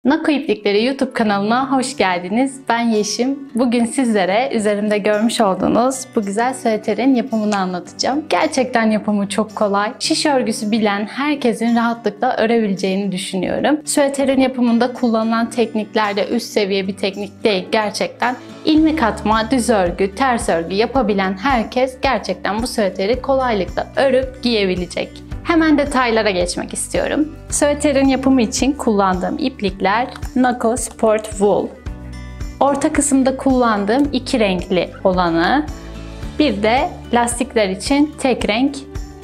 Nako İplikleri YouTube kanalına hoş geldiniz. Ben Yeşim. Bugün sizlere üzerimde görmüş olduğunuz bu güzel süveterin yapımını anlatacağım. Gerçekten yapımı çok kolay. Şiş örgüsü bilen herkesin rahatlıkla örebileceğini düşünüyorum. Süveterin yapımında kullanılan teknikler de üst seviye bir teknik değil. Gerçekten ilmek atma, düz örgü, ters örgü yapabilen herkes gerçekten bu süveteri kolaylıkla örüp giyebilecek. Hemen detaylara geçmek istiyorum. Süveterin yapımı için kullandığım iplikler Nako Sport Wool. Orta kısımda kullandığım iki renkli olanı, bir de lastikler için tek renk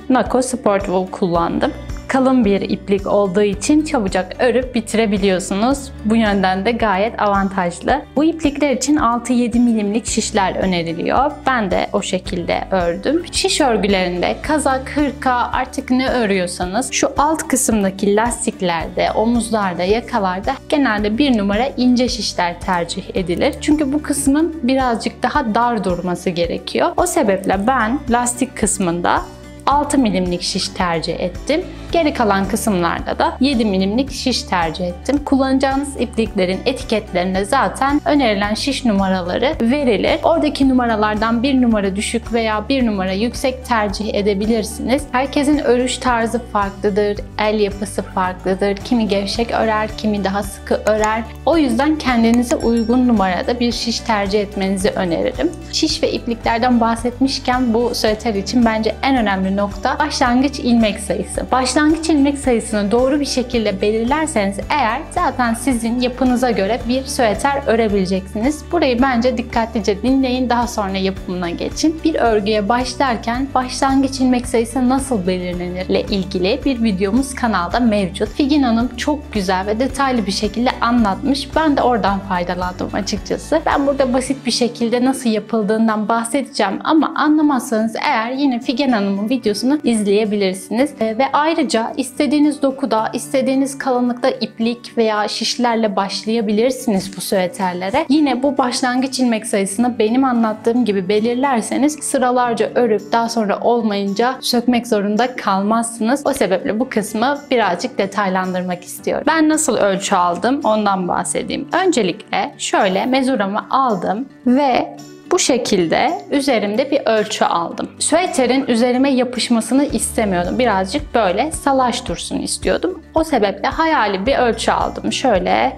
Nako Sport Wool kullandım. Kalın bir iplik olduğu için çabucak örüp bitirebiliyorsunuz. Bu yönden de gayet avantajlı. Bu iplikler için 6-7 milimlik şişler öneriliyor. Ben de o şekilde ördüm. Şiş örgülerinde kazak, hırka artık ne örüyorsanız şu alt kısımdaki lastiklerde, omuzlarda, yakalarda genelde 1 numara ince şişler tercih edilir. Çünkü bu kısmın birazcık daha dar durması gerekiyor. O sebeple ben lastik kısmında 6 milimlik şiş tercih ettim. Geri kalan kısımlarda da 7 milimlik şiş tercih ettim. Kullanacağınız ipliklerin etiketlerinde zaten önerilen şiş numaraları verilir. Oradaki numaralardan 1 numara düşük veya 1 numara yüksek tercih edebilirsiniz. Herkesin örüş tarzı farklıdır, el yapısı farklıdır. Kimi gevşek örer, kimi daha sıkı örer. O yüzden kendinize uygun numarada bir şiş tercih etmenizi öneririm. Şiş ve ipliklerden bahsetmişken bu süveter için bence en önemli nokta başlangıç ilmek sayısı. Başlangıç ilmek sayısını doğru bir şekilde belirlerseniz eğer zaten sizin yapınıza göre bir süveter örebileceksiniz. Burayı bence dikkatlice dinleyin, daha sonra yapımına geçin. Bir örgüye başlarken başlangıç ilmek sayısı nasıl belirlenir ile ilgili bir videomuz kanalda mevcut. Figen Hanım çok güzel ve detaylı bir şekilde anlatmış. Ben de oradan faydalandım açıkçası. Ben burada basit bir şekilde nasıl yapıldığından bahsedeceğim ama anlamazsanız eğer yine Figen Hanım'ın videosunu izleyebilirsiniz. Ve ayrıca istediğiniz dokuda, istediğiniz kalınlıkta iplik veya şişlerle başlayabilirsiniz bu süveterlere. Yine bu başlangıç ilmek sayısını benim anlattığım gibi belirlerseniz sıralarca örüp daha sonra olmayınca sökmek zorunda kalmazsınız. O sebeple bu kısmı birazcık detaylandırmak istiyorum. Ben nasıl ölçü aldım ondan bahsedeyim. Öncelikle şöyle mezuramı aldım ve bu şekilde üzerimde bir ölçü aldım. Süveterin üzerime yapışmasını istemiyordum. Birazcık böyle salaş dursun istiyordum. O sebeple hayali bir ölçü aldım. Şöyle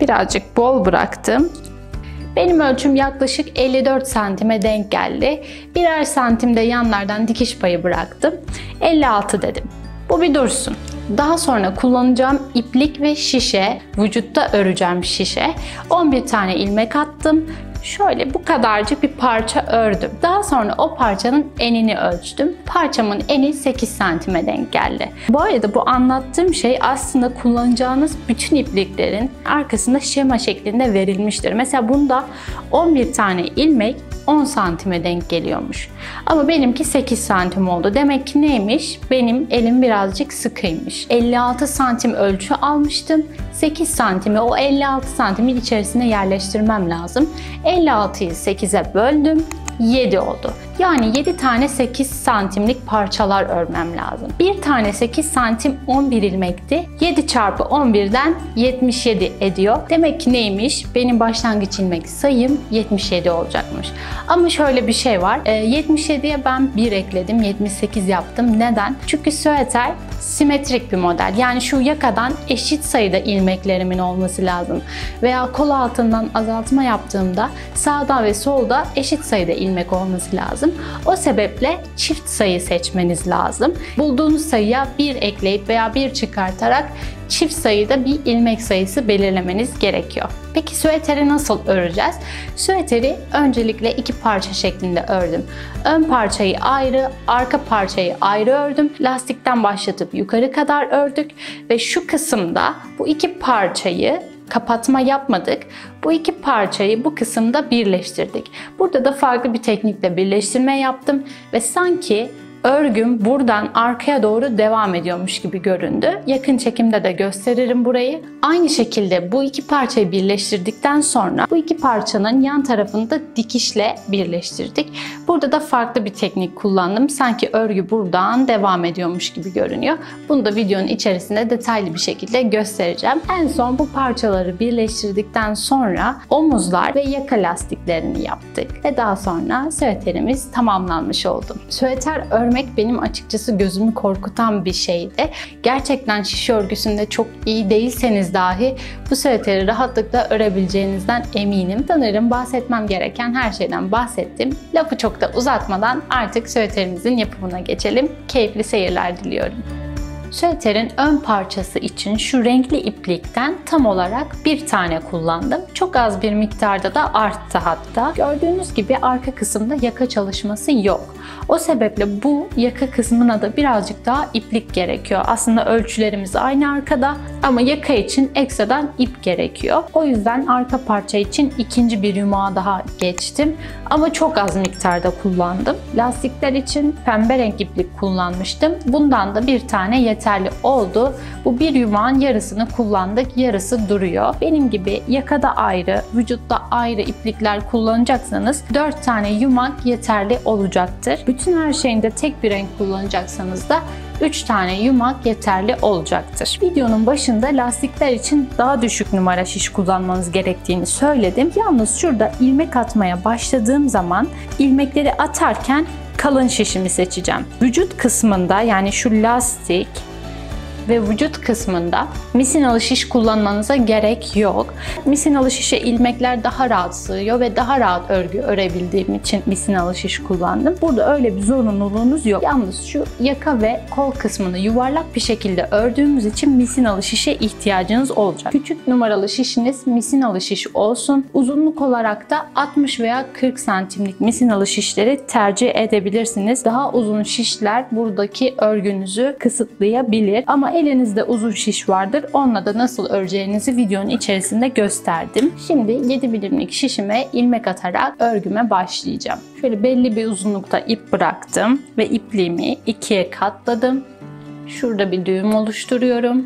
birazcık bol bıraktım. Benim ölçüm yaklaşık 54 santime denk geldi. Birer santimde yanlardan dikiş payı bıraktım. 56 dedim. Bu bir dursun. Daha sonra kullanacağım iplik ve şişe, vücutta öreceğim şişe 11 tane ilmek attım. Şöyle bu kadarcık bir parça ördüm. Daha sonra o parçanın enini ölçtüm. Parçamın eni 8 santime denk geldi. Bu arada bu anlattığım şey aslında kullanacağınız bütün ipliklerin arkasında şema şeklinde verilmiştir. Mesela bunda 11 tane ilmek 10 santime denk geliyormuş. Ama benimki 8 santim oldu. Demek ki neymiş? Benim elim birazcık sıkıymış. 56 santim ölçü almıştım. 8 santimi o 56 santimin içerisine yerleştirmem lazım. 56'yı 8'e böldüm. 7 oldu. Yani 7 tane 8 santimlik parçalar örmem lazım. Bir tane 8 santim 11 ilmekti. 7 çarpı 11'den 77 ediyor. Demek ki neymiş? Benim başlangıç ilmek sayım 77 olacakmış. Ama şöyle bir şey var. 77'ye ben 1 ekledim. 78 yaptım. Neden? Çünkü süveter simetrik bir model. Yani şu yakadan eşit sayıda ilmeklerimin olması lazım. Veya kol altından azaltma yaptığımda sağda ve solda eşit sayıda ilmek olması lazım. O sebeple çift sayı seçmeniz lazım. Bulduğunuz sayıya 1 ekleyip veya 1 çıkartarak çift sayıda bir ilmek sayısı belirlemeniz gerekiyor. Peki süveteri nasıl öreceğiz? Süveteri öncelikle 2 parça şeklinde ördüm. Ön parçayı ayrı, arka parçayı ayrı ördüm. Lastikten başlatıp yukarı kadar ördük ve şu kısımda bu 2 parçayı kapatma yapmadık. Bu 2 parçayı bu kısımda birleştirdik. Burada da farklı bir teknikle birleştirme yaptım ve sanki örgüm buradan arkaya doğru devam ediyormuş gibi göründü. Yakın çekimde de gösteririm burayı. Aynı şekilde bu iki parçayı birleştirdikten sonra bu iki parçanın yan tarafını da dikişle birleştirdik. Burada da farklı bir teknik kullandım. Sanki örgü buradan devam ediyormuş gibi görünüyor. Bunu da videonun içerisinde detaylı bir şekilde göstereceğim. En son bu parçaları birleştirdikten sonra omuzlar ve yaka lastiklerini yaptık. Ve daha sonra süveterimiz tamamlanmış oldu. Süveter örmek benim açıkçası gözümü korkutan bir şeydi. Gerçekten şiş örgüsünde çok iyi değilseniz dahi bu süveteri rahatlıkla örebileceğinizden eminim. Sanırım bahsetmem gereken her şeyden bahsettim. Lafı çok da uzatmadan artık süveterimizin yapımına geçelim. Keyifli seyirler diliyorum. Süveterin ön parçası için şu renkli iplikten tam olarak bir tane kullandım. Çok az bir miktarda da arttı hatta. Gördüğünüz gibi arka kısımda yaka çalışması yok. O sebeple bu yaka kısmına da birazcık daha iplik gerekiyor. Aslında ölçülerimiz aynı arkada ama yaka için ekstradan ip gerekiyor. O yüzden arka parça için ikinci bir yumağa daha geçtim. Ama çok az miktarda kullandım. Lastikler için pembe renk iplik kullanmıştım. Bundan da bir tane yeterli oldu. Bu bir yumağın yarısını kullandık, yarısı duruyor. Benim gibi yakada ayrı, vücutta ayrı iplikler kullanacaksanız 4 tane yumak yeterli olacaktır. Bütün her şeyinde tek bir renk kullanacaksanız da 3 tane yumak yeterli olacaktır. Videonun başında lastikler için daha düşük numara şiş kullanmanız gerektiğini söyledim. Yalnız şurada ilmek atmaya başladığım zaman ilmekleri atarken kalın şişimi seçeceğim. Vücut kısmında yani şu lastik ve vücut kısmında misinalı şiş kullanmanıza gerek yok. Misinalı şişe ilmekler daha rahat sığıyor ve daha rahat örgü örebildiğim için misinalı şiş kullandım. Burada öyle bir zorunluluğunuz yok. Yalnız şu yaka ve kol kısmını yuvarlak bir şekilde ördüğümüz için misinalı şişe ihtiyacınız olacak. Küçük numaralı şişiniz misinalı şiş olsun. Uzunluk olarak da 60 veya 40 santimlik misinalı şişleri tercih edebilirsiniz. Daha uzun şişler buradaki örgünüzü kısıtlayabilir ama elinizde uzun şiş vardır. Onunla da nasıl öreceğinizi videonun içerisinde gösterdim. Şimdi 7 milimlik şişime ilmek atarak örgüme başlayacağım. Şöyle belli bir uzunlukta ip bıraktım ve ipliğimi ikiye katladım. Şurada bir düğüm oluşturuyorum.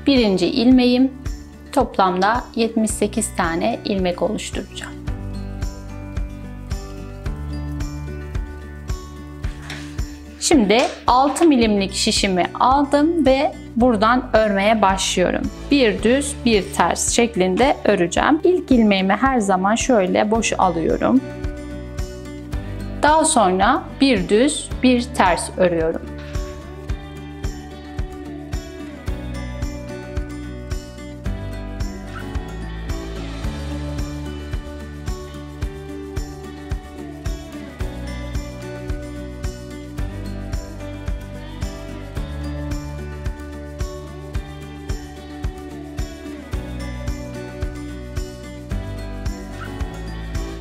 Birinci ilmeğim, toplamda 78 tane ilmek oluşturacağım. Şimdi 6 milimlik şişimi aldım ve buradan örmeye başlıyorum. Bir düz, bir ters şeklinde öreceğim. İlk ilmeğimi her zaman şöyle boş alıyorum. Daha sonra bir düz, bir ters örüyorum.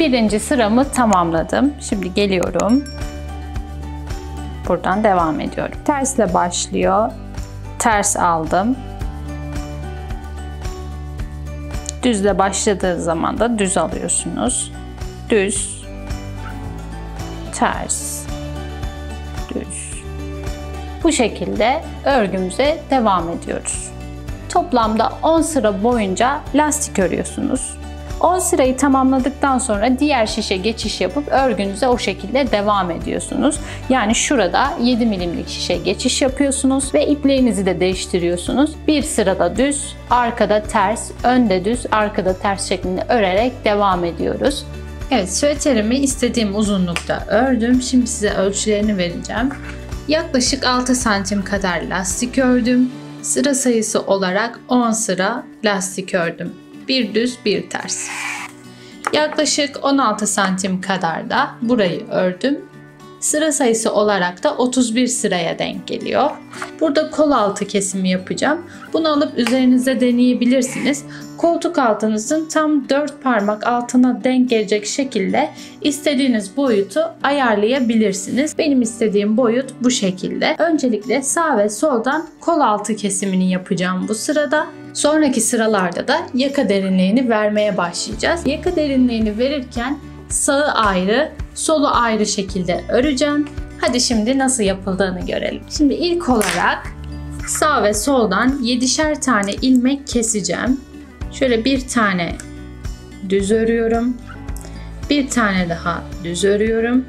Birinci sıramı tamamladım. Şimdi geliyorum. Buradan devam ediyorum. Tersle başlıyor. Ters aldım. Düzle başladığı zaman da düz alıyorsunuz. Düz, ters, düz. Bu şekilde örgümüze devam ediyoruz. Toplamda 10 sıra boyunca lastik örüyorsunuz. 10 sırayı tamamladıktan sonra diğer şişe geçiş yapıp örgünüze o şekilde devam ediyorsunuz. Yani şurada 7 milimlik şişe geçiş yapıyorsunuz ve ipliğinizi de değiştiriyorsunuz. Bir sırada düz, arkada ters, önde düz, arkada ters şeklinde örerek devam ediyoruz. Evet, süveterimi istediğim uzunlukta ördüm. Şimdi size ölçülerini vereceğim. Yaklaşık 6 santim kadar lastik ördüm. Sıra sayısı olarak 10 sıra lastik ördüm. Bir düz, bir ters. Yaklaşık 16 santim kadar da burayı ördüm. Sıra sayısı olarak da 31 sıraya denk geliyor. Burada kol altı kesimi yapacağım. Bunu alıp üzerinizde deneyebilirsiniz. Koltuk altınızın tam 4 parmak altına denk gelecek şekilde istediğiniz boyutu ayarlayabilirsiniz. Benim istediğim boyut bu şekilde. Öncelikle sağ ve soldan kol altı kesimini yapacağım bu sırada. Sonraki sıralarda da yaka derinliğini vermeye başlayacağız. Yaka derinliğini verirken sağı ayrı, solu ayrı şekilde öreceğim. Hadi şimdi nasıl yapıldığını görelim. Şimdi ilk olarak sağ ve soldan 7'şer tane ilmek keseceğim. Şöyle bir tane düz örüyorum. Bir tane daha düz örüyorum.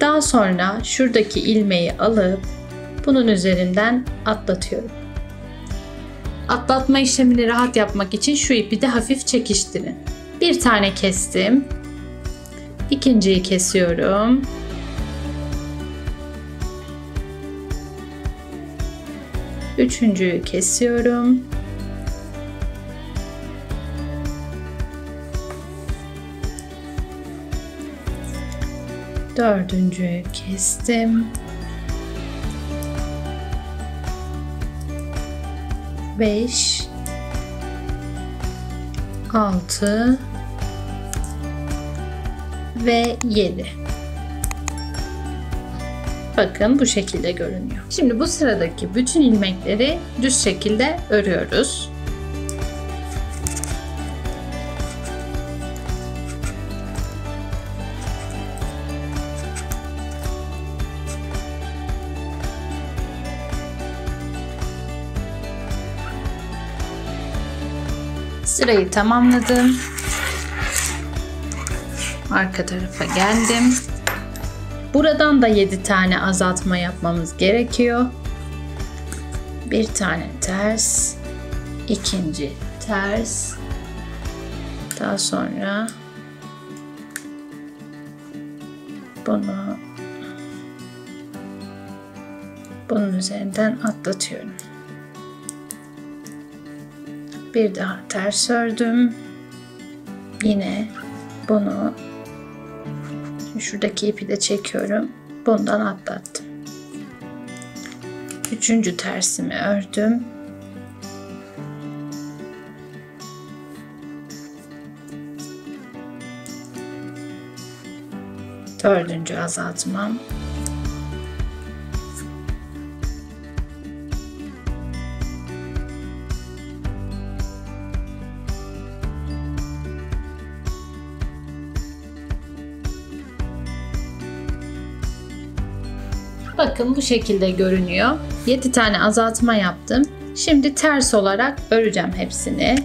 Daha sonra şuradaki ilmeği alıp bunun üzerinden atlatıyorum. Atlatma işlemini rahat yapmak için şu ipi de hafif çekiştirin. Bir tane kestim. İkinciyi kesiyorum. Üçüncüyü kesiyorum. Dördüncüyü kestim. 5, 6 ve 7. Bakın bu şekilde görünüyor. Şimdi bu sıradaki bütün ilmekleri düz şekilde örüyoruz. Sırayı tamamladım. Arka tarafa geldim. Buradan da 7 tane azaltma yapmamız gerekiyor. Bir tane ters, ikinci ters. Daha sonra bunun üzerinden atlatıyorum. Bir daha ters ördüm. Yine bunu şuradaki ipi de çekiyorum. Bundan atlattım. Üçüncü tersimi ördüm. Dördüncü azaltmam. Bakın bu şekilde görünüyor. 7 tane azaltma yaptım. Şimdi ters olarak öreceğim hepsini.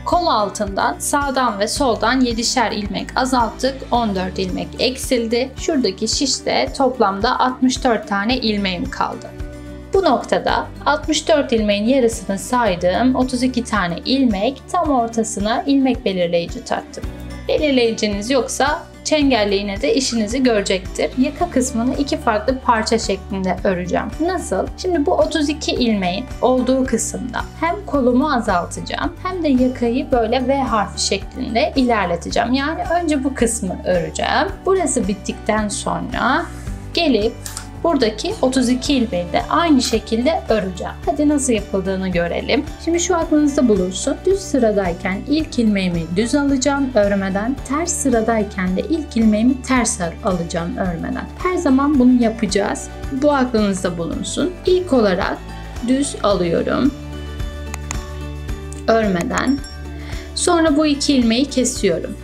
Kol altından sağdan ve soldan 7'şer ilmek azalttık. 14 ilmek eksildi. Şuradaki şişte toplamda 64 tane ilmeğim kaldı. Bu noktada 64 ilmeğin yarısını saydım. 32 tane ilmek, tam ortasına ilmek belirleyici taktım. Belirleyiciniz yoksa çengelle iğne de işinizi görecektir. Yaka kısmını iki farklı parça şeklinde öreceğim. Nasıl? Şimdi bu 32 ilmeğin olduğu kısımda hem kolumu azaltacağım hem de yakayı böyle V harfi şeklinde ilerleteceğim. Yani önce bu kısmı öreceğim. Burası bittikten sonra gelip buradaki 32 ilmeği de aynı şekilde öreceğim. Hadi nasıl yapıldığını görelim. Şimdi şu aklınızda bulunsun. Düz sıradayken ilk ilmeğimi düz alacağım örmeden. Ters sıradayken de ilk ilmeğimi ters alacağım örmeden. Her zaman bunu yapacağız. Bu aklınızda bulunsun. İlk olarak düz alıyorum örmeden. Sonra bu iki ilmeği kesiyorum.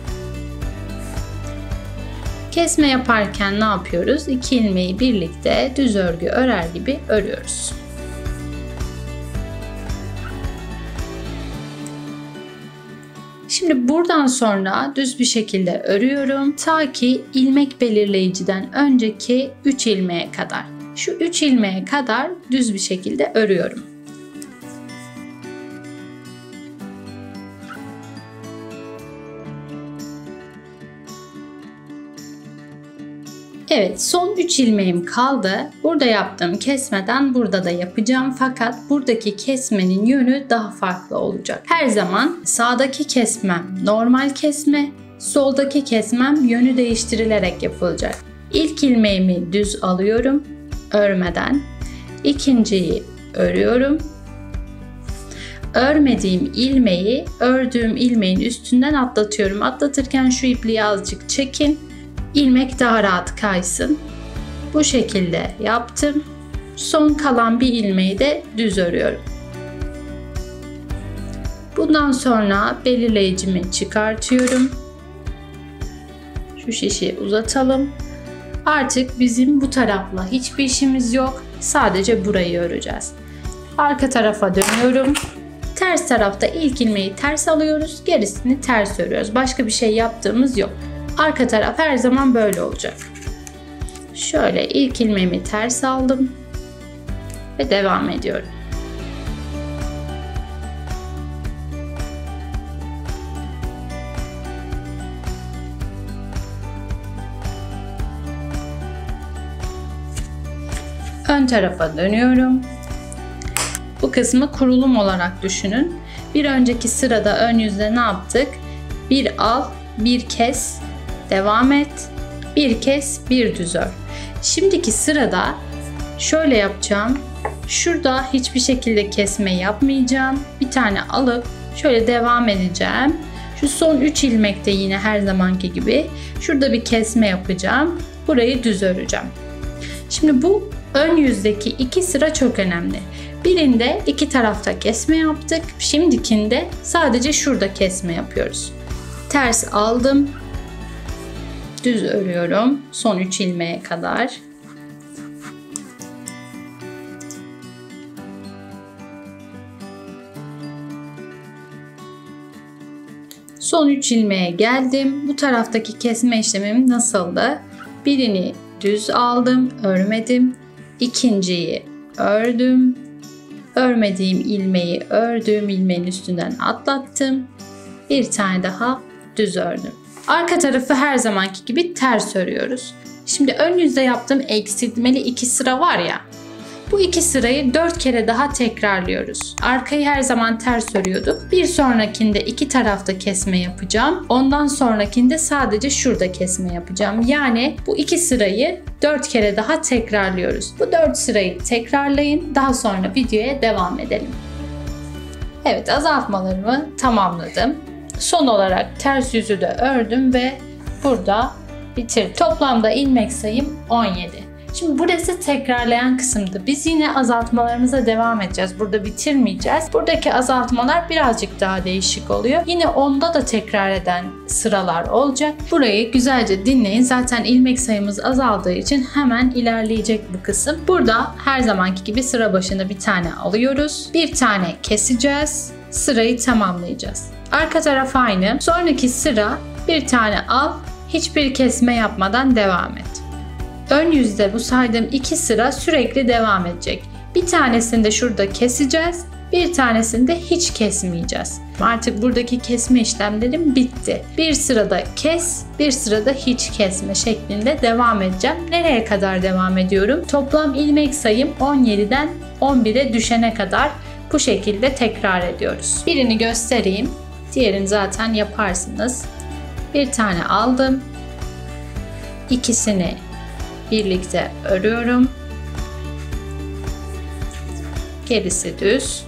Kesme yaparken ne yapıyoruz? İki ilmeği birlikte düz örgü örer gibi örüyoruz. Şimdi buradan sonra düz bir şekilde örüyorum ta ki ilmek belirleyiciden önceki 3 ilmeğe kadar. Şu 3 ilmeğe kadar düz bir şekilde örüyorum. Evet, son 3 ilmeğim kaldı. Burada yaptığım kesmeden burada da yapacağım fakat buradaki kesmenin yönü daha farklı olacak. Her zaman sağdaki kesmem normal kesme, soldaki kesmem yönü değiştirilerek yapılacak. İlk ilmeğimi düz alıyorum örmeden. İkinciyi örüyorum. Örmediğim ilmeği ördüğüm ilmeğin üstünden atlatıyorum. Atlatırken şu ipliği azıcık çekin. ilmek daha rahat kaysın. Bu şekilde yaptım. Son kalan bir ilmeği de düz örüyorum. Bundan sonra belirleyicimi çıkartıyorum. Şu şişi uzatalım. Artık bizim bu tarafla hiçbir işimiz yok. Sadece burayı öreceğiz. Arka tarafa dönüyorum. Ters tarafta ilk ilmeği ters alıyoruz. Gerisini ters örüyoruz. Başka bir şey yaptığımız yok. Arka taraf her zaman böyle olacak. Şöyle ilk ilmeğimi ters aldım. Ve devam ediyorum. Ön tarafa dönüyorum. Bu kısmı kurulum olarak düşünün. Bir önceki sırada ön yüzde ne yaptık? Bir al, bir kes, devam et, bir kes, bir düz ör. Şimdiki sırada şöyle yapacağım. Şurada hiçbir şekilde kesme yapmayacağım. Bir tane alıp şöyle devam edeceğim. Şu son 3 ilmekte yine her zamanki gibi şurada bir kesme yapacağım. Burayı düz öreceğim. Şimdi bu ön yüzdeki 2 sıra çok önemli. Birinde iki tarafta kesme yaptık. Şimdikinde sadece şurada kesme yapıyoruz. Ters aldım. Düz örüyorum. Son 3 ilmeğe kadar. Son 3 ilmeğe geldim. Bu taraftaki kesme işlemim nasıldı? Birini düz aldım, örmedim. İkinciyi ördüm. Örmediğim ilmeği ördüğüm ilmeğin üstünden atlattım. Bir tane daha düz ördüm. Arka tarafı her zamanki gibi ters örüyoruz. Şimdi ön yüzde yaptığım eksiltmeli 2 sıra var ya. Bu 2 sırayı 4 kere daha tekrarlıyoruz. Arkayı her zaman ters örüyorduk. Bir sonrakinde 2 tarafta kesme yapacağım. Ondan sonrakinde sadece şurada kesme yapacağım. Yani bu 2 sırayı 4 kere daha tekrarlıyoruz. Bu 4 sırayı tekrarlayın. Daha sonra videoya devam edelim. Evet, azaltmalarımı tamamladım. Son olarak ters yüzü de ördüm ve burada bitirdim. Toplamda ilmek sayım 17. Şimdi burası tekrarlayan kısımdı. Biz yine azaltmalarımıza devam edeceğiz. Burada bitirmeyeceğiz. Buradaki azaltmalar birazcık daha değişik oluyor. Yine onda da tekrar eden sıralar olacak. Burayı güzelce dinleyin. Zaten ilmek sayımız azaldığı için hemen ilerleyecek bu kısım. Burada her zamanki gibi sıra başına bir tane alıyoruz. Bir tane keseceğiz. Sırayı tamamlayacağız. Arka taraf aynı. Sonraki sıra bir tane al. Hiçbir kesme yapmadan devam et. Ön yüzde bu saydığım 2 sıra sürekli devam edecek. Bir tanesini de şurada keseceğiz. Bir tanesini de hiç kesmeyeceğiz. Artık buradaki kesme işlemlerim bitti. Bir sırada kes, bir sırada hiç kesme şeklinde devam edeceğim. Nereye kadar devam ediyorum? Toplam ilmek sayım 17'den 11'e düşene kadar bu şekilde tekrar ediyoruz. Birini göstereyim. Diğerini zaten yaparsınız. Bir tane aldım. İkisini birlikte örüyorum. Gerisi düz.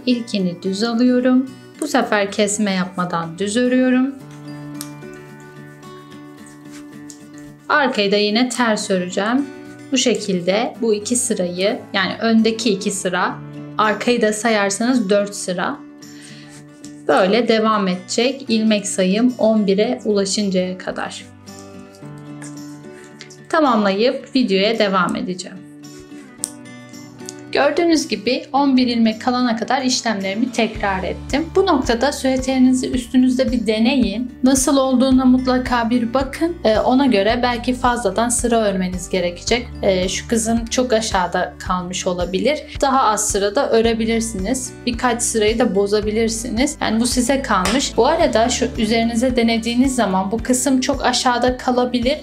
İlkini düz alıyorum. Bu sefer kesme yapmadan düz örüyorum. Arkayı da yine ters öreceğim. Bu şekilde bu 2 sırayı, yani öndeki 2 sıra, arkayı da sayarsanız 4 sıra böyle devam edecek. İlmek sayım 11'e ulaşıncaya kadar. Tamamlayıp videoya devam edeceğim. Gördüğünüz gibi 11 ilmek kalana kadar işlemlerimi tekrar ettim. Bu noktada süeterinizi üstünüzde bir deneyin. Nasıl olduğuna mutlaka bir bakın. Ona göre belki fazladan sıra örmeniz gerekecek. Şu kısım çok aşağıda kalmış olabilir. Daha az sırada örebilirsiniz. Birkaç sırayı da bozabilirsiniz. Yani bu size kalmış. Bu arada şu üzerinize denediğiniz zaman bu kısım çok aşağıda kalabilir.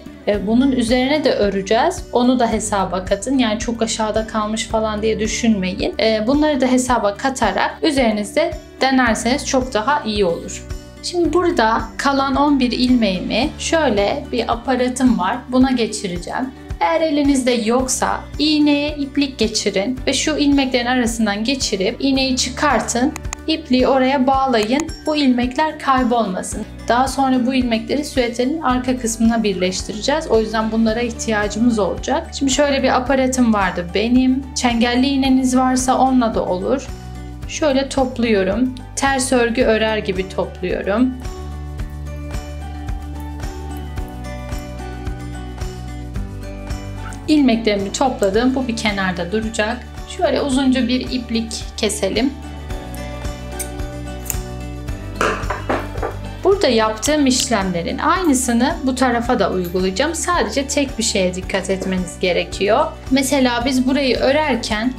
Bunun üzerine de öreceğiz. Onu da hesaba katın. Yani çok aşağıda kalmış falan diye düşünmeyin. Bunları da hesaba katarak üzerinizde denerseniz çok daha iyi olur. Şimdi burada kalan 11 ilmeğimi şöyle bir aparatım var. Buna geçireceğim. Eğer elinizde yoksa iğneye iplik geçirin ve şu ilmeklerin arasından geçirip iğneyi çıkartın. İpliği oraya bağlayın. Bu ilmekler kaybolmasın. Daha sonra bu ilmekleri süeterin arka kısmına birleştireceğiz. O yüzden bunlara ihtiyacımız olacak. Şimdi şöyle bir aparatım vardı benim. Çengelli iğneniz varsa onunla da olur. Şöyle topluyorum. Ters örgü örer gibi topluyorum. İlmeklerimi topladım. Bu bir kenarda duracak. Şöyle uzunca bir iplik keselim. Burada yaptığım işlemlerin aynısını bu tarafa da uygulayacağım. Sadece tek bir şeye dikkat etmeniz gerekiyor. Mesela biz burayı örerken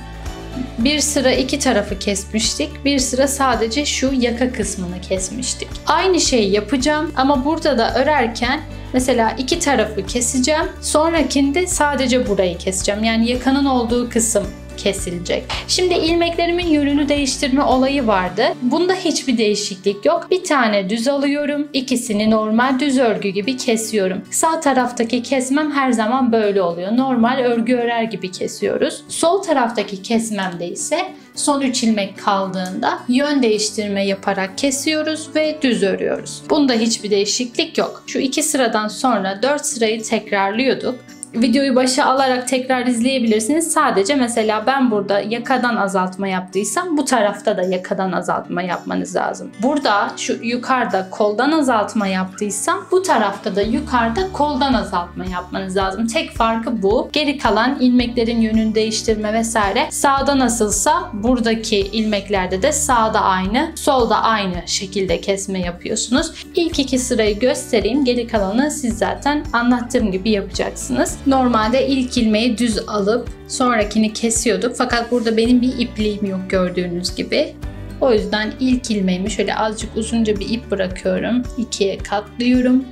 bir sıra iki tarafı kesmiştik. Bir sıra sadece şu yaka kısmını kesmiştik. Aynı şeyi yapacağım ama burada da örerken mesela iki tarafı keseceğim. Sonrakinde sadece burayı keseceğim. Yani yakanın olduğu kısım kesilecek. Şimdi ilmeklerimin yönünü değiştirme olayı vardı. Bunda hiçbir değişiklik yok. Bir tane düz alıyorum. İkisini normal düz örgü gibi kesiyorum. Sağ taraftaki kesmem her zaman böyle oluyor. Normal örgü örer gibi kesiyoruz. Sol taraftaki kesmemde ise son 3 ilmek kaldığında yön değiştirme yaparak kesiyoruz ve düz örüyoruz. Bunda hiçbir değişiklik yok. Şu 2 sıradan sonra 4 sırayı tekrarlıyorduk. Videoyu başa alarak tekrar izleyebilirsiniz. Sadece mesela ben burada yakadan azaltma yaptıysam bu tarafta da yakadan azaltma yapmanız lazım. Burada şu yukarıda koldan azaltma yaptıysam bu tarafta da yukarıda koldan azaltma yapmanız lazım. Tek farkı bu. Geri kalan ilmeklerin yönünü değiştirme vesaire sağda nasılsa buradaki ilmeklerde de sağda aynı, solda aynı şekilde kesme yapıyorsunuz. İlk 2 sırayı göstereyim. Geri kalanı siz zaten anlattığım gibi yapacaksınız. Normalde ilk ilmeği düz alıp sonrakini kesiyorduk. Fakat burada benim bir ipliğim yok gördüğünüz gibi. O yüzden ilk ilmeğimi şöyle azıcık uzunca bir ip bırakıyorum. 2'ye katlıyorum.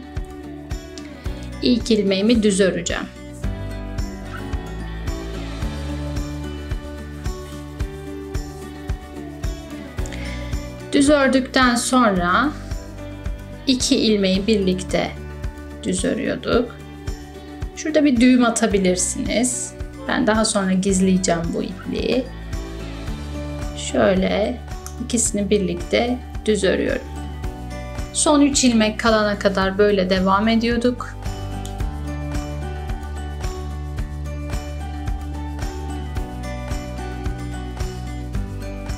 İlk ilmeğimi düz öreceğim. Düz ördükten sonra 2 ilmeği birlikte düz örüyorduk. Şurada bir düğüm atabilirsiniz. Ben daha sonra gizleyeceğim bu ipliği. Şöyle ikisini birlikte düz örüyorum. Son 3 ilmek kalana kadar böyle devam ediyorduk.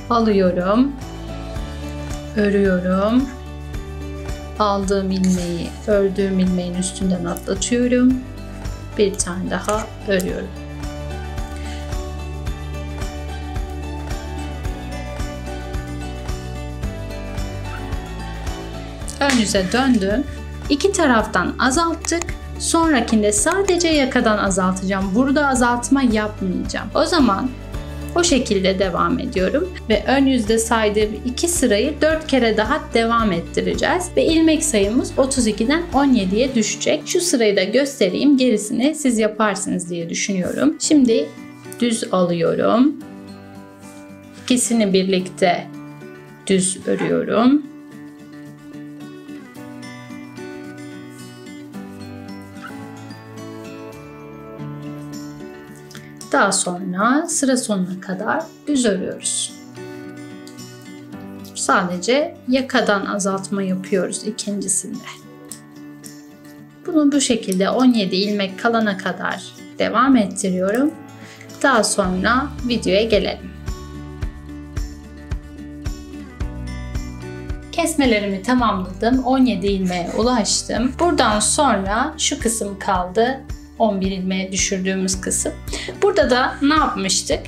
Alıyorum. Örüyorum. Aldığım ilmeği ördüğüm ilmeğin üstünden atlatıyorum. Bir tane daha örüyorum. Ön yüze döndüm. İki taraftan azalttık. Sonrakinde sadece yakadan azaltacağım. Burada azaltma yapmayacağım. O zaman o şekilde devam ediyorum ve ön yüzde saydığım 2 sırayı 4 kere daha devam ettireceğiz ve ilmek sayımız 32'den 17'ye düşecek. Şu sırayı da göstereyim, gerisini siz yaparsınız diye düşünüyorum. Şimdi düz alıyorum. İkisini birlikte düz örüyorum. Daha sonra sıra sonuna kadar düz örüyoruz. Sadece yakadan azaltma yapıyoruz ikincisinde. Bunu bu şekilde 17 ilmek kalana kadar devam ettiriyorum. Daha sonra videoya gelelim. Kesmelerimi tamamladım. 17 ilmeğe ulaştım. Buradan sonra şu kısım kaldı. 11 ilmeğe düşürdüğümüz kısım. Burada da ne yapmıştık?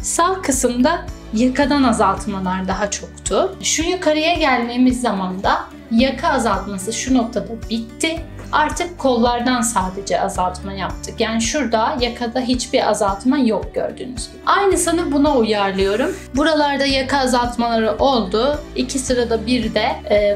Sağ kısımda yakadan azaltmalar daha çoktu. Şu yukarıya geldiğimiz zaman da yaka azaltması şu noktada bitti. Artık kollardan sadece azaltma yaptık. Yani şurada yakada hiçbir azaltma yok gördüğünüz gibi. Aynısını buna uyarlıyorum. Buralarda yaka azaltmaları oldu. 2 sırada bir de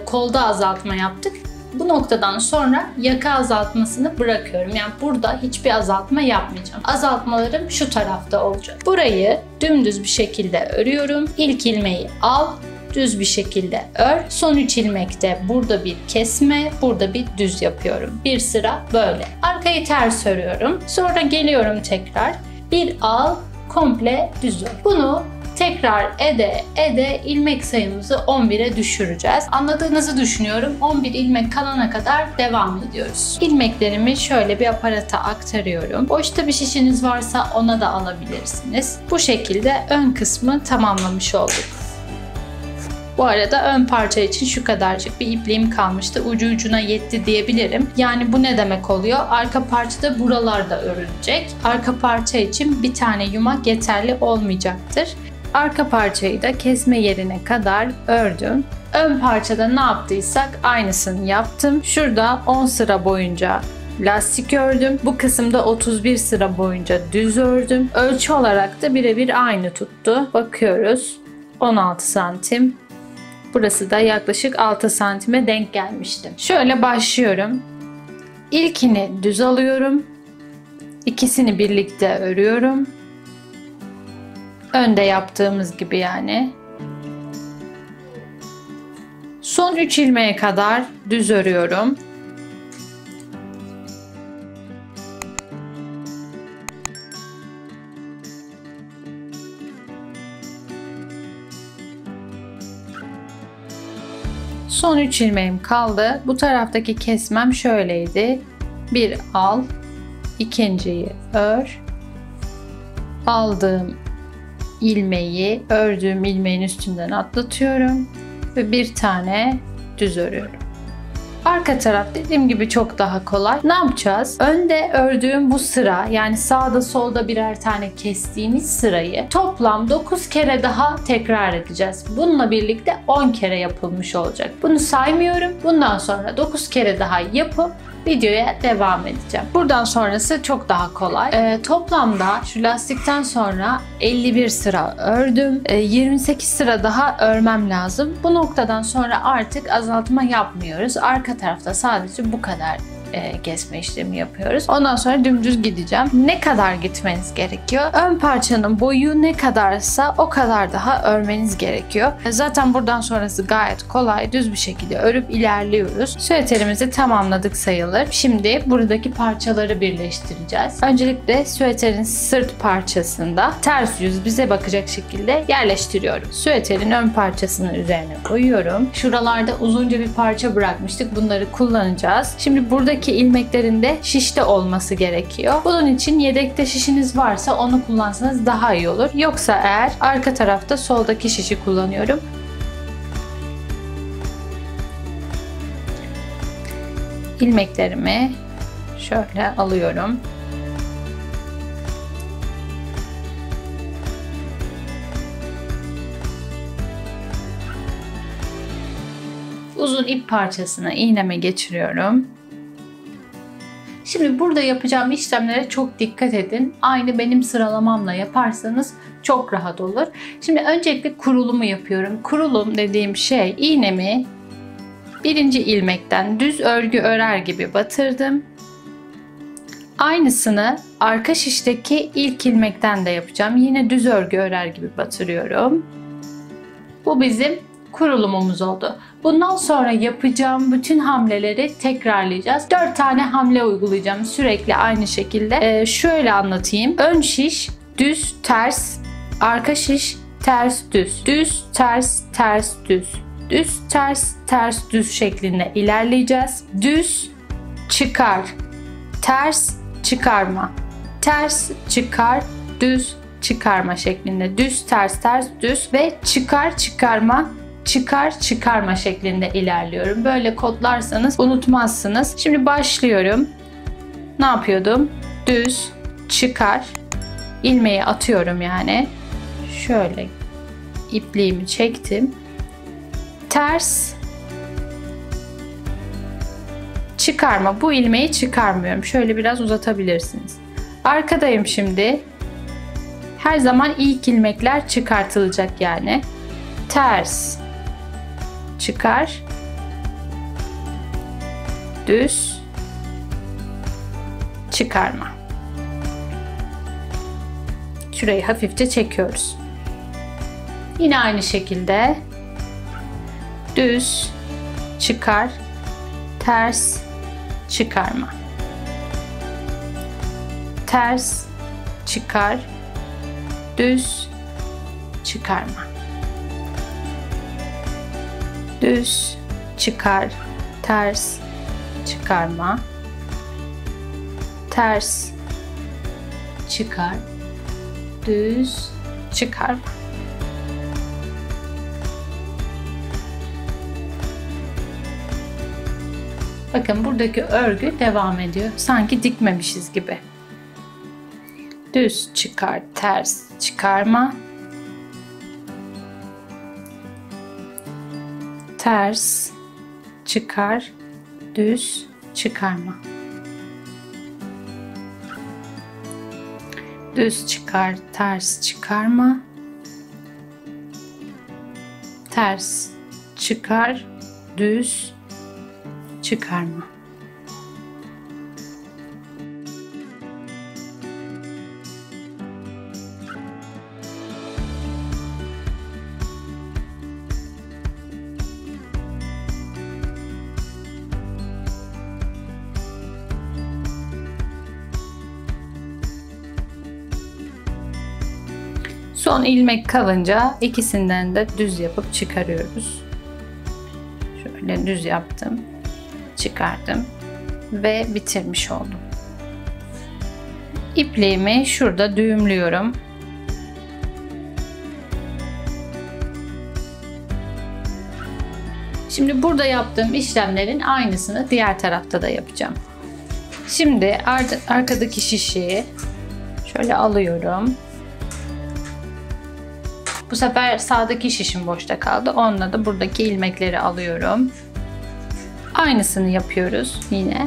kolda azaltma yaptık. Bu noktadan sonra yaka azaltmasını bırakıyorum. Yani burada hiçbir azaltma yapmayacağım. Azaltmalarım şu tarafta olacak. Burayı dümdüz bir şekilde örüyorum. İlk ilmeği al, düz bir şekilde ör. Son 3 ilmekte burada bir kesme, burada bir düz yapıyorum. Bir sıra böyle. Arkayı ters örüyorum. Sonra geliyorum tekrar. Bir al, komple düz ör. Bunu tekrar ede ilmek sayımızı 11'e düşüreceğiz. Anladığınızı düşünüyorum. 11 ilmek kalana kadar devam ediyoruz. İlmeklerimi şöyle bir aparata aktarıyorum. Boşta bir şişiniz varsa ona da alabilirsiniz. Bu şekilde ön kısmı tamamlamış olduk. Bu arada ön parça için şu kadarcık bir ipliğim kalmıştı. Ucu ucuna yetti diyebilirim. Yani bu ne demek oluyor? Arka parçada buralarda örülecek. Arka parça için bir tane yumak yeterli olmayacaktır. Arka parçayı da kesme yerine kadar ördüm. Ön parçada ne yaptıysak aynısını yaptım. Şurada 10 sıra boyunca lastik ördüm. Bu kısımda 31 sıra boyunca düz ördüm. Ölçü olarak da birebir aynı tuttu. Bakıyoruz. 16 santim. Burası da yaklaşık 6 santime denk gelmişti. Şöyle başlıyorum. İlkini düz alıyorum. İkisini birlikte örüyorum. Önde yaptığımız gibi yani. Son 3 ilmeğe kadar düz örüyorum. Son 3 ilmeğim kaldı. Bu taraftaki kesmem şöyleydi. Bir al, ikinciyi ör. Aldığım ilmeği ördüğüm ilmeğin üstünden atlatıyorum ve bir tane düz örüyorum. Arka taraf dediğim gibi çok daha kolay. Ne yapacağız? Önde ördüğüm bu sıra, yani sağda solda birer tane kestiğimiz sırayı toplam 9 kere daha tekrar edeceğiz. Bununla birlikte 10 kere yapılmış olacak. Bunu saymıyorum. Bundan sonra 9 kere daha yapıp videoya devam edeceğim. Buradan sonrası çok daha kolay. Toplamda şu lastikten sonra 51 sıra ördüm. 28 sıra daha örmem lazım. Bu noktadan sonra artık azaltma yapmıyoruz. Arka tarafta sadece bu kadar kesme işlemi yapıyoruz. Ondan sonra dümdüz gideceğim. Ne kadar gitmeniz gerekiyor? Ön parçanın boyu ne kadarsa o kadar daha örmeniz gerekiyor. Zaten buradan sonrası gayet kolay. Düz bir şekilde örüp ilerliyoruz. Süveterimizi tamamladık sayılır. Şimdi buradaki parçaları birleştireceğiz. Öncelikle süveterin sırt parçasında ters yüz bize bakacak şekilde yerleştiriyorum. Süveterin ön parçasını üzerine koyuyorum. Şuralarda uzunca bir parça bırakmıştık. Bunları kullanacağız. Şimdi buradaki ilmeklerinde şişte olması gerekiyor. Bunun için yedekte şişiniz varsa onu kullansanız daha iyi olur. Yoksa eğer arka tarafta soldaki şişi kullanıyorum. İlmeklerimi şöyle alıyorum. Uzun ip parçasına iğneme geçiriyorum. Şimdi burada yapacağım işlemlere çok dikkat edin. Aynı benim sıralamamla yaparsanız çok rahat olur. Şimdi öncelikle kurulumu yapıyorum. Kurulum dediğim şey, iğnemi birinci ilmekten düz örgü örer gibi batırdım. Aynısını arka şişteki ilk ilmekten de yapacağım. Yine düz örgü örer gibi batırıyorum. Bu bizim kurulumumuz oldu. Bundan sonra yapacağım bütün hamleleri tekrarlayacağız. 4 tane hamle uygulayacağım sürekli aynı şekilde. Şöyle anlatayım. Ön şiş, düz, ters, arka şiş, ters, düz, düz, ters, ters, düz, düz, ters, ters, düz şeklinde ilerleyeceğiz. Düz, çıkar, ters, çıkarma, ters, çıkar, düz, çıkarma şeklinde. Düz, ters, ters, düz ve çıkar, çıkarma, çıkar, çıkarma şeklinde ilerliyorum. Böyle kodlarsanız unutmazsınız. Şimdi başlıyorum. Ne yapıyordum? Düz, çıkar, ilmeği atıyorum yani. Şöyle ipliğimi çektim. Ters, çıkarma. Bu ilmeği çıkarmıyorum. Şöyle biraz uzatabilirsiniz. Arkadayım şimdi. Her zaman ilk ilmekler çıkartılacak yani. Ters, çıkar, düz, çıkarma. Şurayı hafifçe çekiyoruz. Yine aynı şekilde düz, çıkar, ters, çıkarma. Ters, çıkar, düz, çıkarma. Düz, çıkar, ters, çıkarma. Ters, çıkar, düz, çıkarma. Bakın buradaki örgü devam ediyor. Sanki dikmemişiz gibi. Düz, çıkar, ters, çıkarma. Ters, çıkar, düz, çıkarma. Düz, çıkar, ters, çıkarma. Ters, çıkar, düz, çıkarma. Son ilmek kalınca ikisinden de düz yapıp çıkarıyoruz. Şöyle düz yaptım, çıkardım ve bitirmiş oldum. İpliğimi şurada düğümlüyorum. Şimdi burada yaptığım işlemlerin aynısını diğer tarafta da yapacağım. Şimdi arkadaki şişeyi şöyle alıyorum. Bu sefer sağdaki şişim boşta kaldı. Onunla da buradaki ilmekleri alıyorum. Aynısını yapıyoruz yine.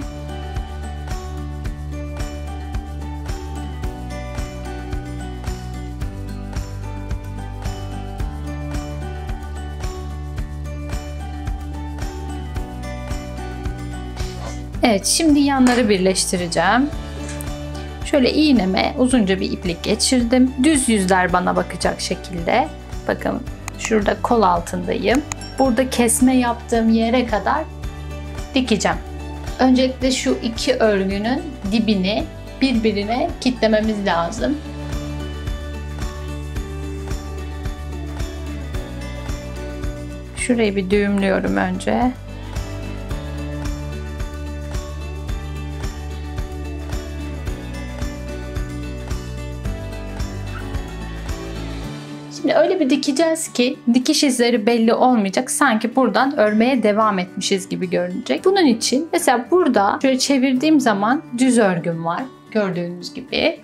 Evet, şimdi yanları birleştireceğim. Şöyle iğneme uzunca bir iplik geçirdim. Düz yüzler bana bakacak şekilde. Bakın şurada kol altındayım. Burada kesme yaptığım yere kadar dikeceğim. Öncelikle şu iki örgünün dibini birbirine kitlememiz lazım. Şurayı bir düğümlüyorum önce. Şimdi öyle bir dikeceğiz ki dikiş izleri belli olmayacak. Sanki buradan örmeye devam etmişiz gibi görünecek. Bunun için mesela burada şöyle çevirdiğim zaman düz örgüm var. Gördüğünüz gibi.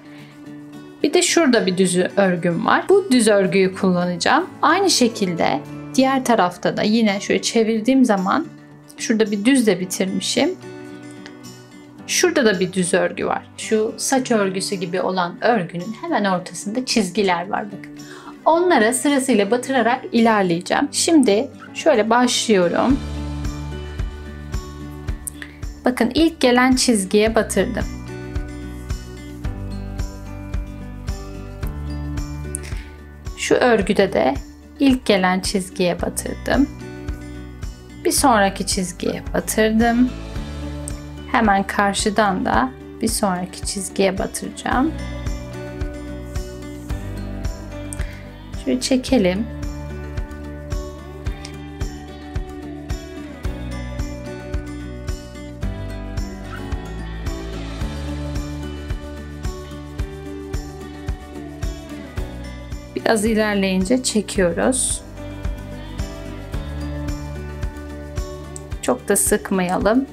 Bir de şurada bir düz örgüm var. Bu düz örgüyü kullanacağım. Aynı şekilde diğer tarafta da yine şöyle çevirdiğim zaman şurada bir düzle bitirmişim. Şurada da bir düz örgü var. Şu saç örgüsü gibi olan örgünün hemen ortasında çizgiler var bakın. Onlara sırasıyla batırarak ilerleyeceğim. Şimdi şöyle başlıyorum. Bakın ilk gelen çizgiye batırdım. Şu örgüde de ilk gelen çizgiye batırdım. Bir sonraki çizgiye batırdım. Hemen karşıdan da bir sonraki çizgiye batıracağım. Şöyle çekelim. Biraz ilerleyince çekiyoruz. Çok da sıkmayalım.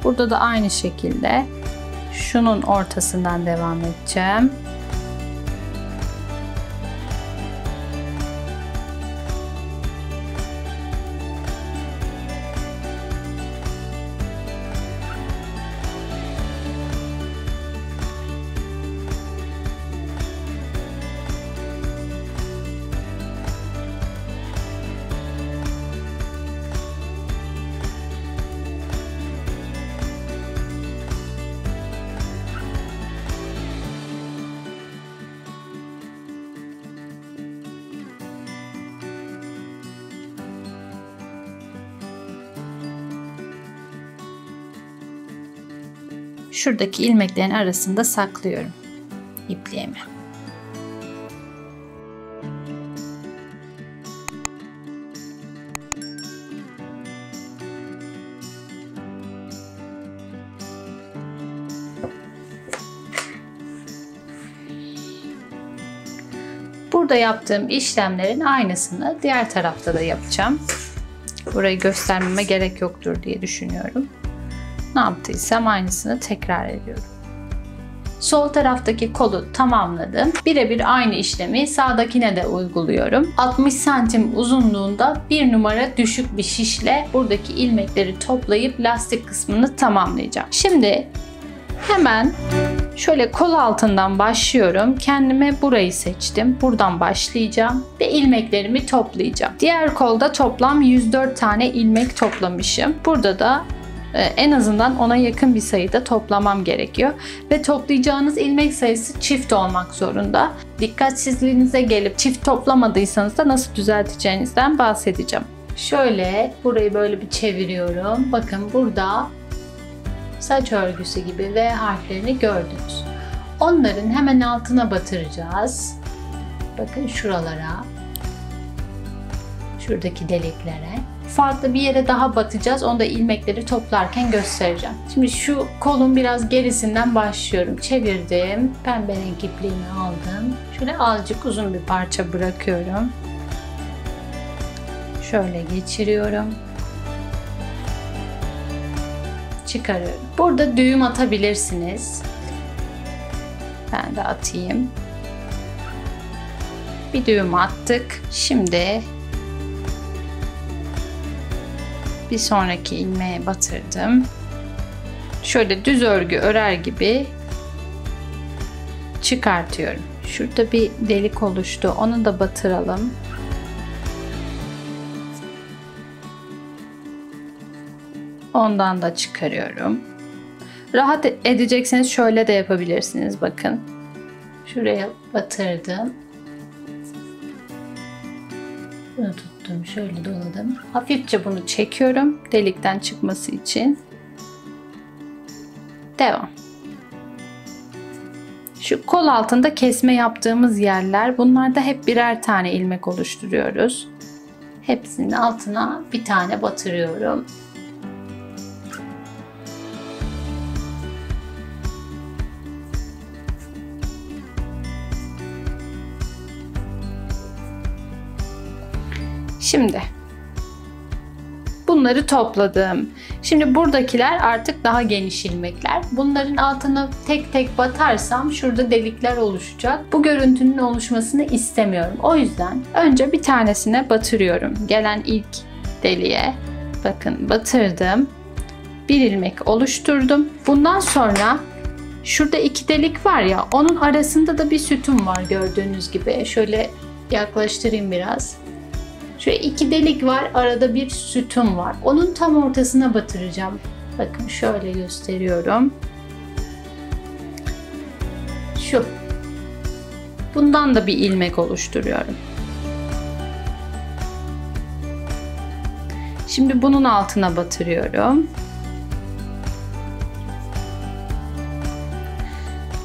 Burada da aynı şekilde şunun ortasından devam edeceğim. şuradaki ilmeklerin arasında saklıyorum ipliğimi. Burada yaptığım işlemlerin aynısını diğer tarafta da yapacağım. Burayı göstermeme gerek yoktur diye düşünüyorum. Ne yaptıysam aynısını tekrar ediyorum. Sol taraftaki kolu tamamladım. Birebir aynı işlemi sağdakine de uyguluyorum. 60 santim uzunluğunda 1 numara düşük bir şişle buradaki ilmekleri toplayıp lastik kısmını tamamlayacağım. Şimdi hemen şöyle kol altından başlıyorum. Kendime burayı seçtim. Buradan başlayacağım ve ilmeklerimi toplayacağım. Diğer kolda toplam 104 tane ilmek toplamışım. Burada da en azından ona yakın bir sayıda toplamam gerekiyor. Ve toplayacağınız ilmek sayısı çift olmak zorunda. Dikkatsizliğinize gelip çift toplamadıysanız da nasıl düzelteceğinizden bahsedeceğim. Şöyle burayı böyle bir çeviriyorum. Bakın burada saç örgüsü gibi V harflerini gördünüz. Onların hemen altına batıracağız. Bakın şuralara. Şuradaki deliklere. Farklı bir yere daha batacağız. Onu da ilmekleri toplarken göstereceğim. Şimdi şu kolun biraz gerisinden başlıyorum. Çevirdim. Pembe renk ipliğimi aldım. Şöyle azıcık uzun bir parça bırakıyorum. Şöyle geçiriyorum. Çıkarıyorum. Burada düğüm atabilirsiniz. Ben de atayım. Bir düğüm attık. Şimdi bir sonraki ilmeğe batırdım. Şöyle düz örgü örer gibi çıkartıyorum. Şurada bir delik oluştu. Onu da batıralım. Ondan da çıkarıyorum. Rahat edecekseniz şöyle de yapabilirsiniz. Bakın. Şuraya batırdım. Bunu tuttum. Şöyle doladım. Hafifçe bunu çekiyorum. Delikten çıkması için. Devam. Şu kol altında kesme yaptığımız yerler. Bunlarda hep birer tane ilmek oluşturuyoruz. Hepsinin altına bir tane batırıyorum. Şimdi bunları topladım. Şimdi buradakiler artık daha geniş ilmekler. Bunların altına tek tek batarsam şurada delikler oluşacak. Bu görüntünün oluşmasını istemiyorum. O yüzden önce bir tanesine batırıyorum. Gelen ilk deliğe. Bakın batırdım. Bir ilmek oluşturdum. Bundan sonra şurada iki delik var ya, onun arasında da bir sütun var gördüğünüz gibi. Şöyle yaklaştırayım biraz. Şöyle iki delik var, arada bir sütun var. Onun tam ortasına batıracağım. Bakın şöyle gösteriyorum. Şu. Bundan da bir ilmek oluşturuyorum. Şimdi bunun altına batırıyorum.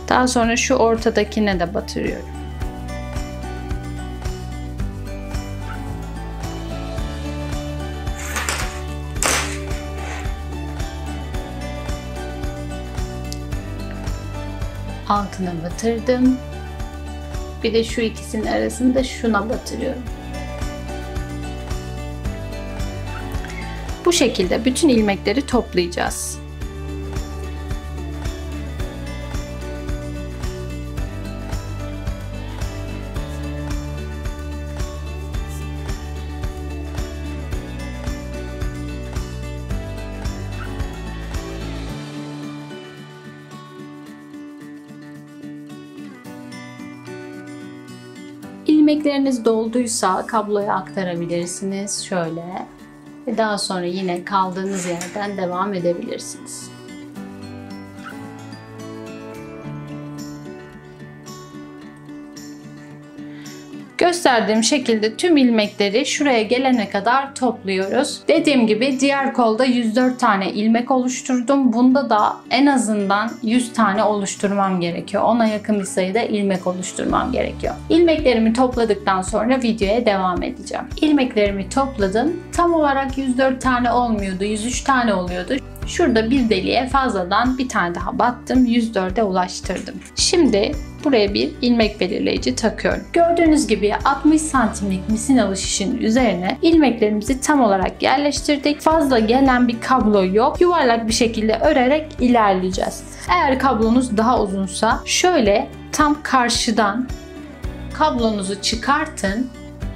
Daha sonra şu ortadakine de batırıyorum. Altına batırdım. Bir de şu ikisinin arasında şuna batırıyorum. Bu şekilde bütün ilmekleri toplayacağız. İlmekleriniz dolduysa kabloya aktarabilirsiniz şöyle ve daha sonra yine kaldığınız yerden devam edebilirsiniz. Gösterdiğim şekilde tüm ilmekleri şuraya gelene kadar topluyoruz. Dediğim gibi diğer kolda 104 tane ilmek oluşturdum. Bunda da en azından 100 tane oluşturmam gerekiyor. Ona yakın bir sayıda ilmek oluşturmam gerekiyor. İlmeklerimi topladıktan sonra videoya devam edeceğim. İlmeklerimi topladım. Tam olarak 104 tane olmuyordu. 103 tane oluyordu. Şurada bir deliğe fazladan bir tane daha battım. 104'e ulaştırdım. Şimdi buraya bir ilmek belirleyici takıyorum. Gördüğünüz gibi 60 santimlik misinalı şişin üzerine ilmeklerimizi tam olarak yerleştirdik. Fazla gelen bir kablo yok. Yuvarlak bir şekilde örerek ilerleyeceğiz. Eğer kablonuz daha uzunsa şöyle tam karşıdan kablonuzu çıkartın.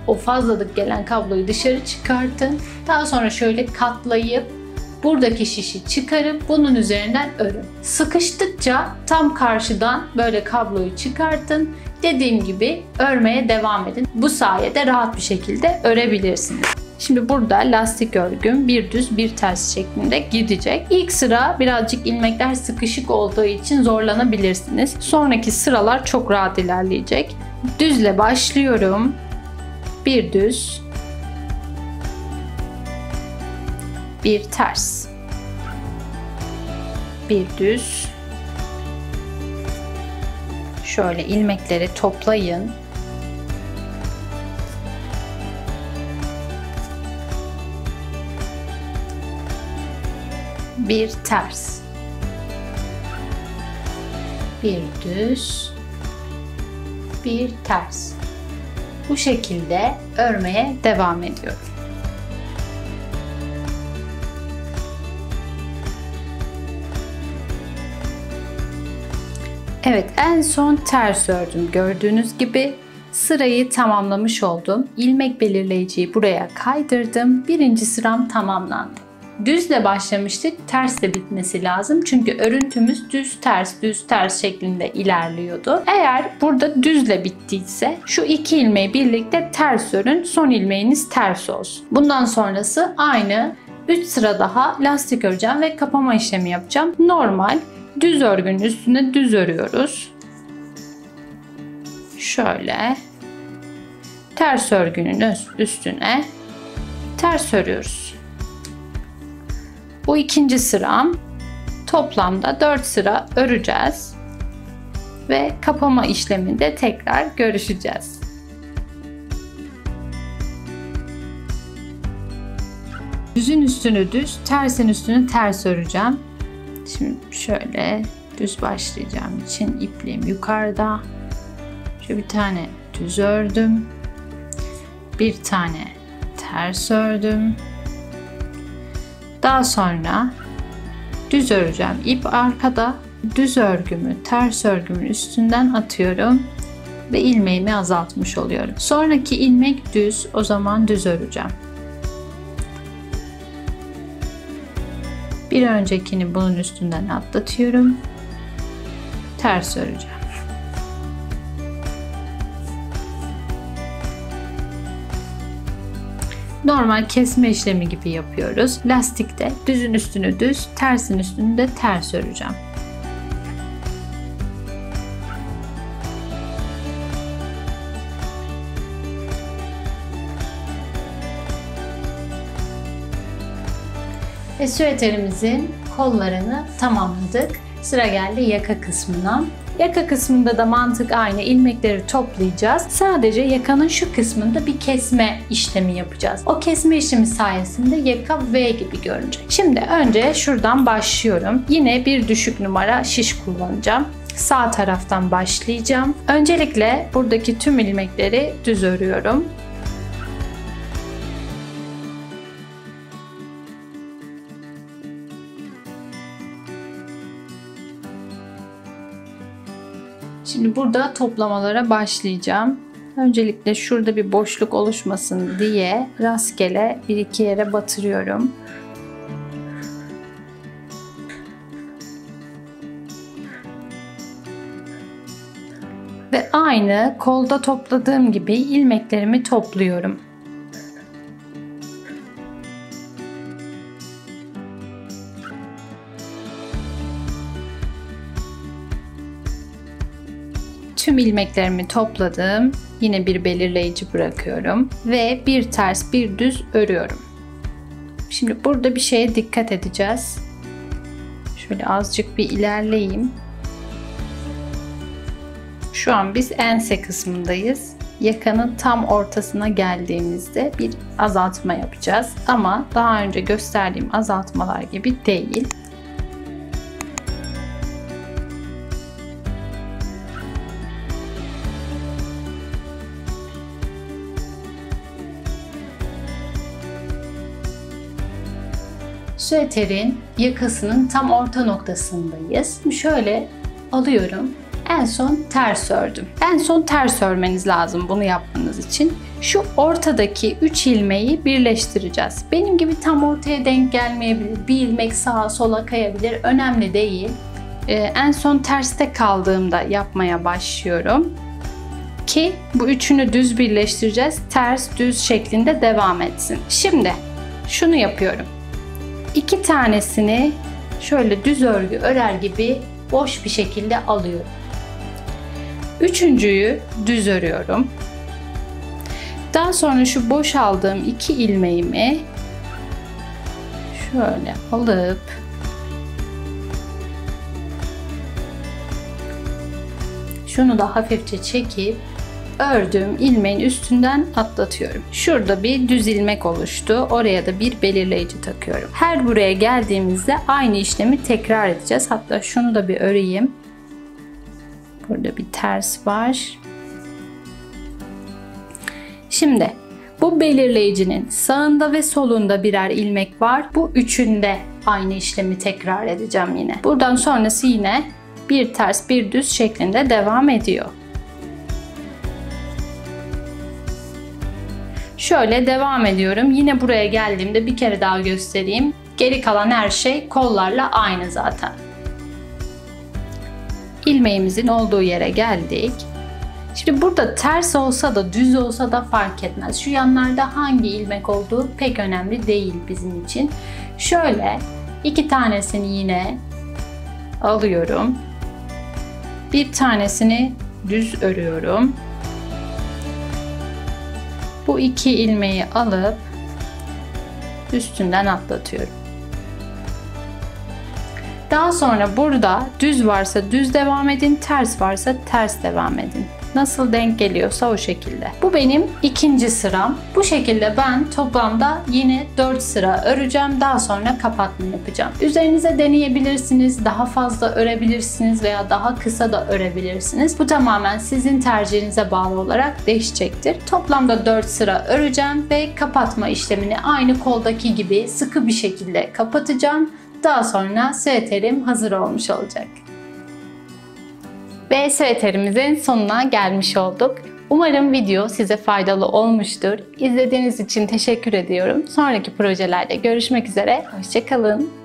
O fazlalık gelen kabloyu dışarı çıkartın. Daha sonra şöyle katlayıp buradaki şişi çıkarıp bunun üzerinden örün. Sıkıştıkça tam karşıdan böyle kabloyu çıkartın. Dediğim gibi örmeye devam edin. Bu sayede rahat bir şekilde örebilirsiniz. Şimdi burada lastik örgüm bir düz bir ters şeklinde gidecek. İlk sıra birazcık ilmekler sıkışık olduğu için zorlanabilirsiniz. Sonraki sıralar çok rahat ilerleyecek. Düzle başlıyorum. Bir düz, bir ters, bir düz. Şöyle ilmekleri toplayın. Bir ters, bir düz, bir ters. Bu şekilde örmeye devam ediyorum. Evet, en son ters ördüm. Gördüğünüz gibi sırayı tamamlamış oldum. İlmek belirleyiciyi buraya kaydırdım. Birinci sıram tamamlandı. Düzle başlamıştık, tersle bitmesi lazım. Çünkü örüntümüz düz ters şeklinde ilerliyordu. Eğer burada düzle bittiyse şu iki ilmeği birlikte ters örün. Son ilmeğiniz ters olsun. Bundan sonrası aynı. 3 sıra daha lastik öreceğim ve kapama işlemi yapacağım. Normal düz örgünün üstüne düz örüyoruz. Şöyle. Ters örgünün üstüne ters örüyoruz. Bu ikinci sıram. Toplamda 4 sıra öreceğiz. Ve kapama işleminde tekrar görüşeceğiz. Düzün üstünü düz, tersin üstünü ters öreceğim. Şimdi şöyle düz başlayacağım için ipliğim yukarıda. Şöyle bir tane düz ördüm. Bir tane ters ördüm. Daha sonra düz öreceğim. İp arkada. Düz örgümü ters örgümün üstünden atıyorum ve ilmeğimi azaltmış oluyorum. Sonraki ilmek düz. O zaman düz öreceğim. Bir öncekini bunun üstünden atlatıyorum. Ters öreceğim. Normal kesme işlemi gibi yapıyoruz. Lastikte düzün üstünü düz, tersin üstünü de ters öreceğim. Ve süveterimizin kollarını tamamladık. Sıra geldi yaka kısmına. Yaka kısmında da mantık aynı. İlmekleri toplayacağız. Sadece yakanın şu kısmında bir kesme işlemi yapacağız. O kesme işlemi sayesinde yaka V gibi görünecek. Şimdi önce şuradan başlıyorum. Yine bir düşük numara şiş kullanacağım. Sağ taraftan başlayacağım. Öncelikle buradaki tüm ilmekleri düz örüyorum. Şimdi burada toplamalara başlayacağım. Öncelikle şurada bir boşluk oluşmasın diye rastgele bir iki yere batırıyorum. Ve aynı kolda topladığım gibi ilmeklerimi topluyorum. tüm ilmeklerimi topladım. Yine bir belirleyici bırakıyorum ve bir ters bir düz örüyorum. Şimdi burada bir şeye dikkat edeceğiz. Şöyle azıcık bir ilerleyeyim. Şu an biz ense kısmındayız. Yakanın tam ortasına geldiğimizde bir azaltma yapacağız. Ama daha önce gösterdiğim azaltmalar gibi değil. Süeterin yakasının tam orta noktasındayız. Şöyle alıyorum. En son ters ördüm. En son ters örmeniz lazım bunu yapmanız için. Şu ortadaki 3 ilmeği birleştireceğiz. Benim gibi tam ortaya denk gelmeyebilir. Bir ilmek sağa sola kayabilir. Önemli değil. En son terste kaldığımda yapmaya başlıyorum. Ki bu üçünü düz birleştireceğiz. Ters düz şeklinde devam etsin. Şimdi şunu yapıyorum. 2 tanesini şöyle düz örgü örer gibi boş bir şekilde alıyorum. Üçüncüyü düz örüyorum. Daha sonra şu boş aldığım 2 ilmeğimi şöyle alıp şunu da hafifçe çekip ördüğüm ilmeğin üstünden atlatıyorum. Şurada bir düz ilmek oluştu. Oraya da bir belirleyici takıyorum. Her buraya geldiğimizde aynı işlemi tekrar edeceğiz. Hatta şunu da bir öreyim. Burada bir ters var. Şimdi bu belirleyicinin sağında ve solunda birer ilmek var. Bu üçünde aynı işlemi tekrar edeceğim yine. Buradan sonrası yine bir ters bir düz şeklinde devam ediyor. Şöyle devam ediyorum. Yine buraya geldiğimde bir kere daha göstereyim. Geri kalan her şey kollarla aynı zaten. İlmeğimizin olduğu yere geldik. Şimdi burada ters olsa da düz olsa da fark etmez. Şu yanlarda hangi ilmek olduğu pek önemli değil bizim için. Şöyle 2 tanesini yine alıyorum. Bir tanesini düz örüyorum. Bu 2 ilmeği alıp üstünden atlatıyorum. Daha sonra burada düz varsa düz devam edin, ters varsa ters devam edin. Nasıl denk geliyorsa o şekilde. Bu benim ikinci sıram. Bu şekilde ben toplamda yine 4 sıra öreceğim. Daha sonra kapatma yapacağım. Üzerinize deneyebilirsiniz. Daha fazla örebilirsiniz veya daha kısa da örebilirsiniz. Bu tamamen sizin tercihinize bağlı olarak değişecektir. Toplamda 4 sıra öreceğim ve kapatma işlemini aynı koldaki gibi sıkı bir şekilde kapatacağım. Daha sonra süeterim hazır olmuş olacak. Ve süeterimizin sonuna gelmiş olduk. Umarım video size faydalı olmuştur. İzlediğiniz için teşekkür ediyorum. Sonraki projelerde görüşmek üzere. Hoşça kalın.